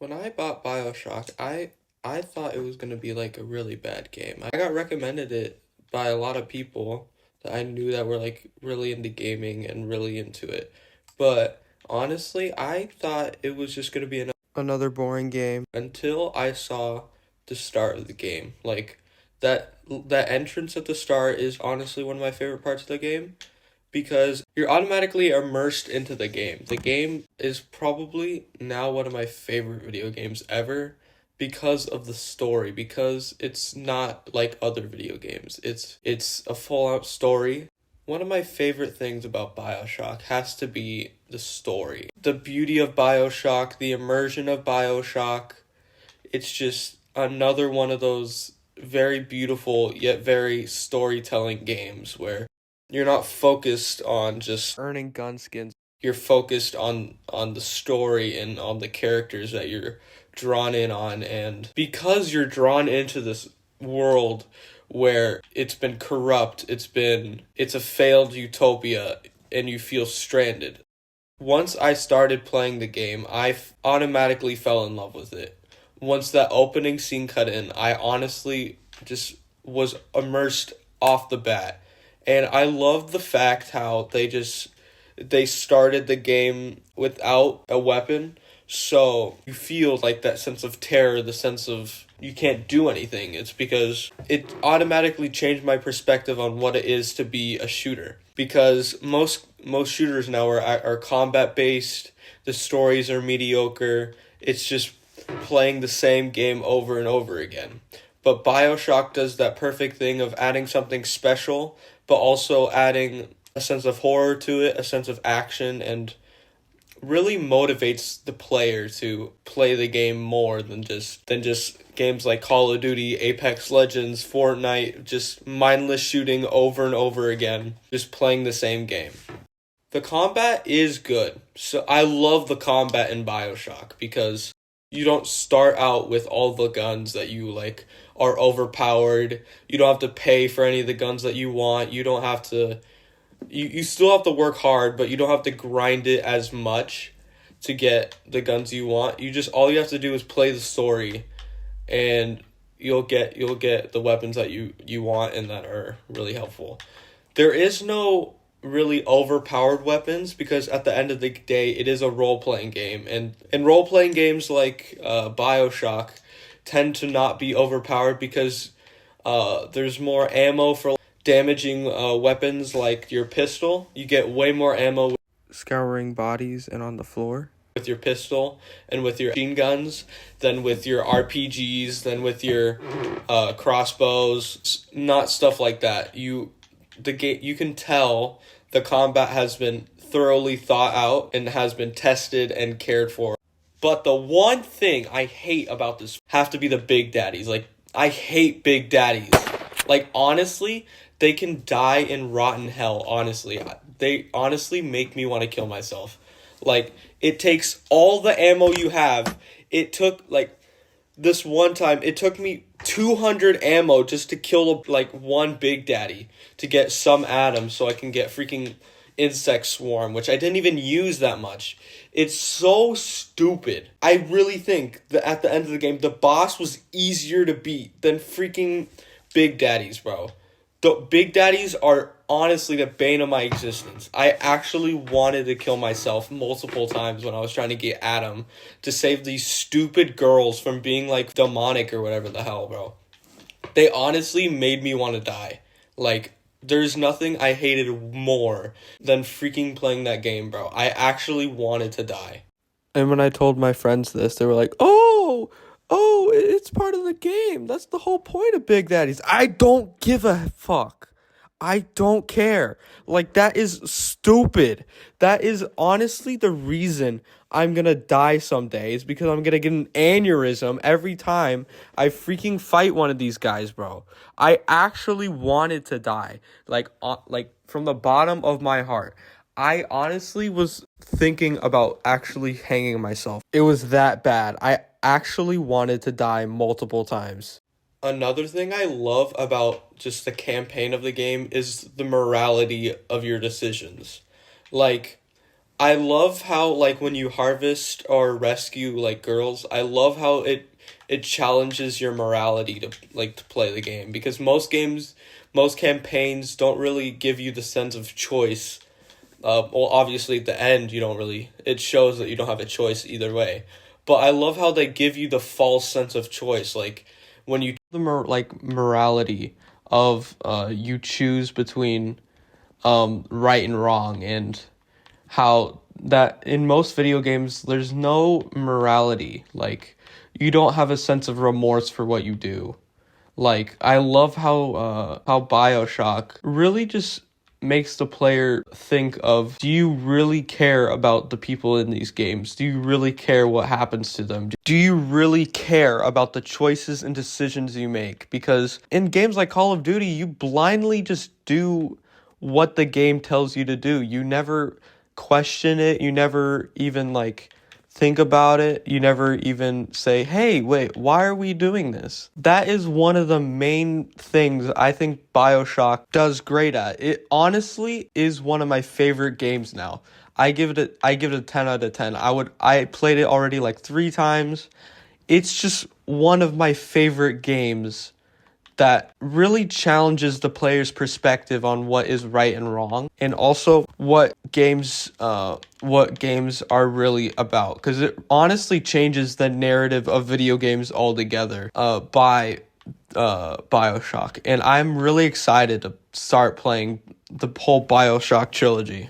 When I bought BioShock, I thought it was gonna be like a really bad game. I got recommended it by a lot of people that I knew that were like really into gaming and really into it. But honestly, I thought it was just gonna be another boring game until I saw the start of the game. Like that entrance at the start is honestly one of my favorite parts of the game because you're automatically immersed into the game. The game is probably now one of my favorite video games ever because of the story, because it's not like other video games. It's a full-out story. One of my favorite things about BioShock has to be the story. The beauty of BioShock, the immersion of BioShock. It's just another one of those very beautiful yet very storytelling games where you're not focused on just earning gun skins. You're focused on the story and on the characters that you're drawn in on, and because you're drawn into this world where it's been corrupt, it's a failed utopia and you feel stranded. Once I started playing the game, automatically fell in love with it. Once that opening scene cut in, I honestly just was immersed off the bat. And I love the fact how they started the game without a weapon. So you feel like that sense of terror, the sense of you can't do anything. It's because it automatically changed my perspective on what it is to be a shooter. Because most shooters now are combat based. The stories are mediocre. It's just playing the same game over and over again. But BioShock does that perfect thing of adding something special, but also adding a sense of horror to it, a sense of action, and really motivates the player to play the game more than just games like Call of Duty, Apex Legends, Fortnite, just mindless shooting over and over again, just playing the same game. The combat is good. So I love the combat in BioShock because you don't start out with all the guns that you like are overpowered. You don't have to pay for any of the guns that you want. You don't have to you still have to work hard, but you don't have to grind it as much to get the guns you want. All you have to do is play the story and you'll get the weapons that you want and that are really helpful. There is no really overpowered weapons because at the end of the day it is a role-playing game, and role-playing games like BioShock tend to not be overpowered because there's more ammo for damaging weapons like your pistol. You get way more ammo scouring bodies and on the floor with your pistol and with your machine guns than with your RPGs, than with your crossbows, not stuff like that. You can tell the combat has been thoroughly thought out and has been tested and cared for. But the one thing I hate about this have to be the big daddies. Like, I hate big daddies. Like, honestly, they can die in rotten hell, honestly. They honestly make me want to kill myself. Like, it takes all the ammo you have. It took, like, this one time, it took me 200 ammo just to kill, like, one big daddy to get some atoms so I can get freaking insect swarm, which I didn't even use that much. It's so stupid. I really think that at the end of the game, the boss was easier to beat than freaking big daddies, bro. The big daddies are honestly the bane of my existence. I actually wanted to kill myself multiple times when I was trying to get Adam to save these stupid girls from being like demonic or whatever the hell, bro. They honestly made me want to die. Like, there's nothing I hated more than freaking playing that game, bro. I actually wanted to die. And when I told my friends this, they were like, oh, it's part of the game. That's the whole point of Big Daddies. I don't give a fuck. I don't care. Like, that is stupid. That is honestly the reason I'm gonna die someday, is because I'm gonna get an aneurysm every time I freaking fight one of these guys, bro. I actually wanted to die. Like from the bottom of my heart. I honestly was thinking about actually hanging myself. It was that bad. I actually wanted to die multiple times. Another thing I love about just the campaign of the game is the morality of your decisions. Like, I love how like when you harvest or rescue like girls, I love how it challenges your morality to like to play the game because most campaigns don't really give you the sense of choice. Well, obviously at the end you don't really. It shows that you don't have a choice either way. But I love how they give you the false sense of choice, like when you like morality of you choose between right and wrong, and how that in most video games there's no morality. Like you don't have a sense of remorse for what you do. Like I love how bioshock really just makes the player think of, do you really care about the people in these games? Do you really care what happens to them? Do you really care about the choices and decisions you make? Because in games like Call of Duty, you blindly just do what the game tells you to do. You never question it. You never even like think about it. You never even say, hey, wait, why are we doing this? That is one of the main things I think BioShock does great at. It honestly is one of my favorite games now. I give it a 10 out of 10. I played it already like 3 times. It's just one of my favorite games that really challenges the player's perspective on what is right and wrong, and also what games are really about, because it honestly changes the narrative of video games altogether by BioShock, and I'm really excited to start playing the whole BioShock trilogy.